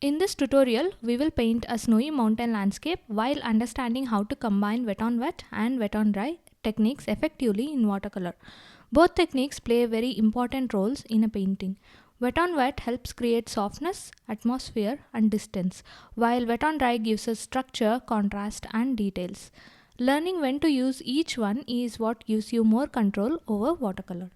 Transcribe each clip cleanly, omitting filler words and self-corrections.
In this tutorial, we will paint a snowy mountain landscape while understanding how to combine wet on wet and wet on dry techniques effectively in watercolor. Both techniques play very important roles in a painting. Wet on wet helps create softness, atmosphere, and distance, while wet on dry gives us structure, contrast, and details. Learning when to use each one is what gives you more control over watercolor.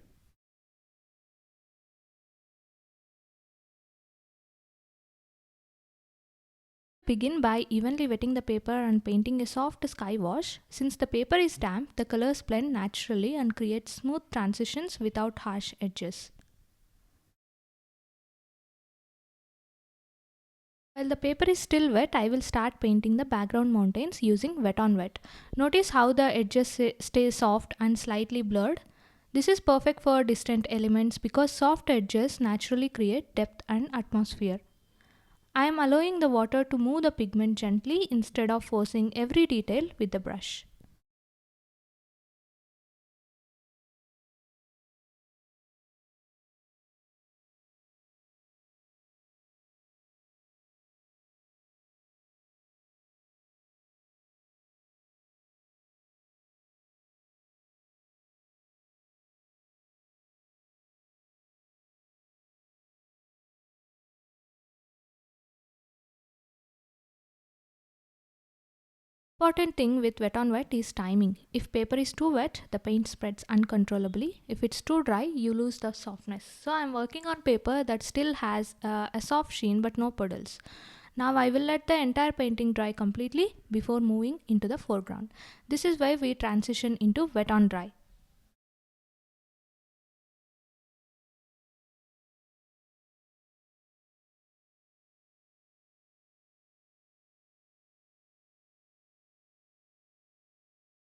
Begin by evenly wetting the paper and painting a soft sky wash. Since the paper is damp, the colors blend naturally and create smooth transitions without harsh edges. While the paper is still wet, I will start painting the background mountains using wet on wet. Notice how the edges stay soft and slightly blurred. This is perfect for distant elements because soft edges naturally create depth and atmosphere. I am allowing the water to move the pigment gently instead of forcing every detail with the brush. Important thing with wet on wet is timing. If paper is too wet, the paint spreads uncontrollably. If it's too dry, you lose the softness. So I'm working on paper that still has a soft sheen but no puddles. Now I will let the entire painting dry completely before moving into the foreground. This is why we transition into wet on dry.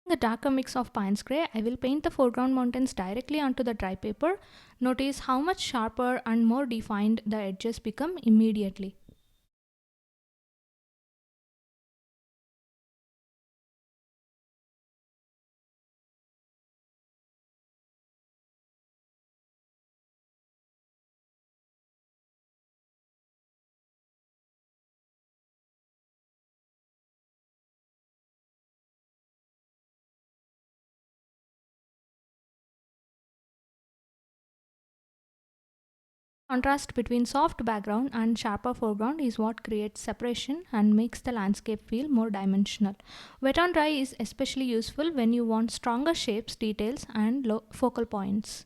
The darker mix of Pines Grey, I will paint the foreground mountains directly onto the dry paper. Notice how much sharper and more defined the edges become immediately. Contrast between soft background and sharper foreground is what creates separation and makes the landscape feel more dimensional. Wet on dry is especially useful when you want stronger shapes, details, and focal points.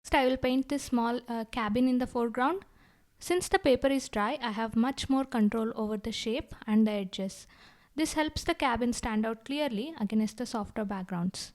Next, I will paint this small cabin in the foreground. Since the paper is dry, I have much more control over the shape and the edges. This helps the cabin stand out clearly against the softer backgrounds.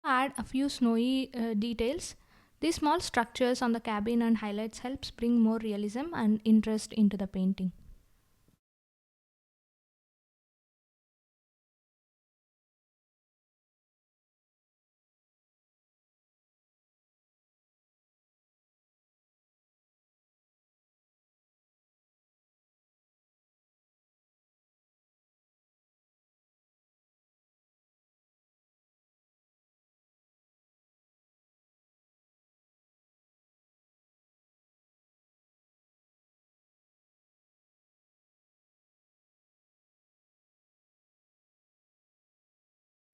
Add a few snowy details. These small structures on the cabin and highlights helps bring more realism and interest into the painting.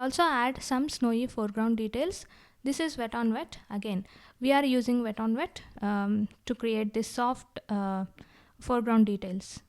Also add some snowy foreground details. This is wet on wet. Again, we are using wet on wet to create this soft foreground details.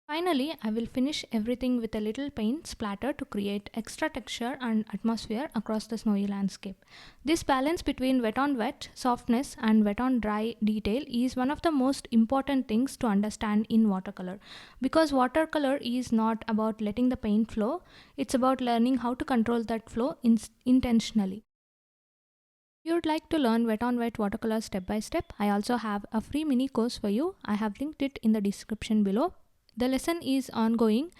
Finally, I will finish everything with a little paint splatter to create extra texture and atmosphere across the snowy landscape. This balance between wet on wet softness and wet on dry detail is one of the most important things to understand in watercolor, because watercolor is not about letting the paint flow, it's about learning how to control that flow intentionally. If you would like to learn wet on wet watercolor step by step, I also have a free mini course for you. I have linked it in the description below. The lesson is ongoing.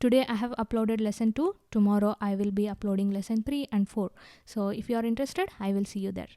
Today I have uploaded lesson 2. Tomorrow I will be uploading lesson 3 and 4. So if you are interested, I will see you there.